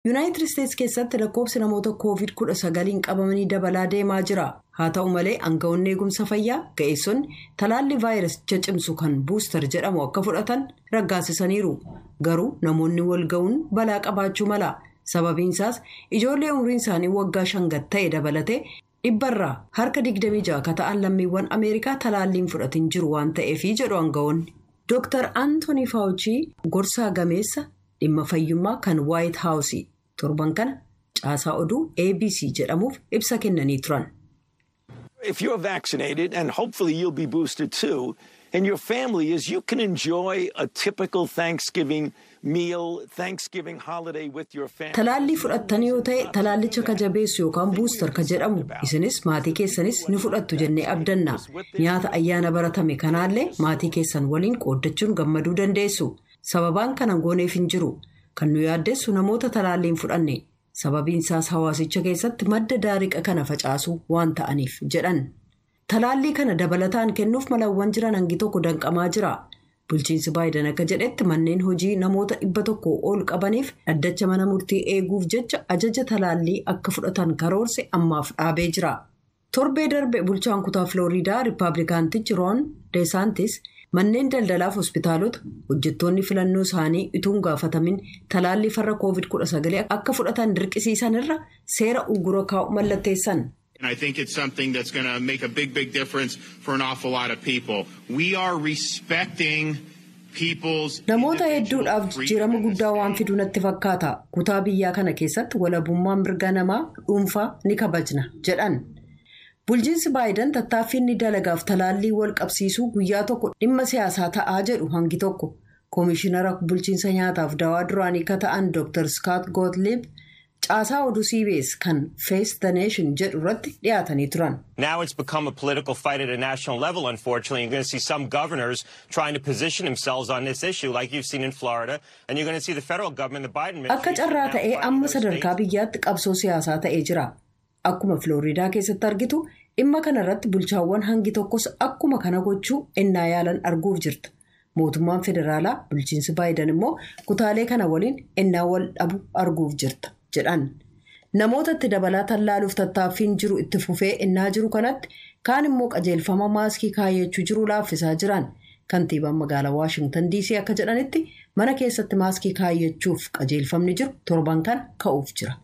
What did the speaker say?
Yuunaayitid Isteetsi keessatti lakkoofsi namoota COVID-19 qabamanii dabalaa deemaa jira. Haa ta'u malee aangawoonni eegumsa fayyaa ga'eessonni talaallii vaayirasicha cimsu kan buustar jedhamu akka fudhatan raggaasisaniiru. Garuu namoonni wal ga'uun balaa qabaachuu mala. Sababiin isaas ijoollee umriin isaanii waggaa 5 ta'e dabalatee dhibbarraa harka 26 akka ta'an lammiiwwan Ameerikaa talaalliin fudhatin jiru waan ta'eefi jedhu aangawoonni. Dr. Anthony Fauci gorsaa gameessa dhimma fayyummaa kan White House torban kana caasaa oduu ABC jedhamuuf ibsa kennanii turan. If you're vaccinated, and hopefully you'll be boosted too, and your family is, you can enjoy a typical Thanksgiving meal, Thanksgiving holiday with your family. Talaallii fudhattan yoo ta'e talaallicha ka jabeessu yookaan buustar ka jedhamu isinis maatii keessanis ni fudhattu jennee abdanna. Nyaata ayyaana baratame kanaallee maatii keessan waliin qooddachuun gammaduu dandeessu. Sababaan kana gooneef hin jiru. Kan nu yaaddeessu namoota talaalliin fudhanne. Sababiin isaas hawaasicha keessatti madda daariqa kana facaasu waan ta'aniif jedhan. Talaallii kana dabalataan kennuuf malawwan jiran hangi tokko danqamaa jira. Bulchiinsi Baayiden akka jedhetti manneen hojii namoota 100 ol qabaniif dhaddacha mana murtii eeguuf jecha ajaja talaallii akka fudhatan karoorse ammaaf dhaabee jira. Torbee darbe bulchaan kutaa Floriidaa Riippaabilikaantichi Ron DeSantis manneen daldalaaf hospitaalota hojjettoonni filannoo isaanii ituun gaafatamin talaallii farra COVID-19 akka fudhatan dirqisiisan irra seera uggura kaa'u mallatteessan. And I think it's something that's going to make a big difference for an awful lot of people. We are respecting people's... Namoota hedduudhaaf jijjiirama guddaa waan fidu natti fakkaata. Kutaa biyyaa kana keessatti walabummaan mirga namaa dhuunfaa ni kabajna jedhan. Bulchiinsi Baayiden tattaaffiin dalagaaf talaallii wal qabsiisuu guyyaa tokko dhimma siyaasaa ta'aa jedhu hangi tokko. Koomishinara bulchiinsa nyaataaf dawaa duraanii ka ta'an Dr. Scott Gottlieb caasaa oduu CBS kan Face the Nation jedhu irratti dhiyaatanii turan. Now it's become a political fight at a national level, unfortunately. You're going to see some governors trying to position themselves on this issue, like you've seen in Florida, and you're going to see the federal government, the Biden administration... Akka carraa ta'ee amma sadarkaa biyyaatti qabsoo siyaasaa ta'ee jira. Akkuma Floriidaa keessatti argitu dhimma kanarratti bulchaawwan hangi tokkos akkuma kana gochuu ennaa yaalan arguuf jirta. Mootummaan federaalaa bulchiinsi Baayiden immoo kutaalee kana waliin ennaa wal dhabu arguuf jirta jedhan. Namoota itti dabalaa tallaaluuf tattaaffiin jiru itti fufee ennaa jiru kanatti kaan immoo qajeelfama maaskii kaayyachuu jiru laaffisaa jiran. Kantiibaan magaalaa Waashingtan DC akka jedhanitti mana keessatti maaskii kaayyachuuf qajeelfamni jiru torban kana ka'uuf jira.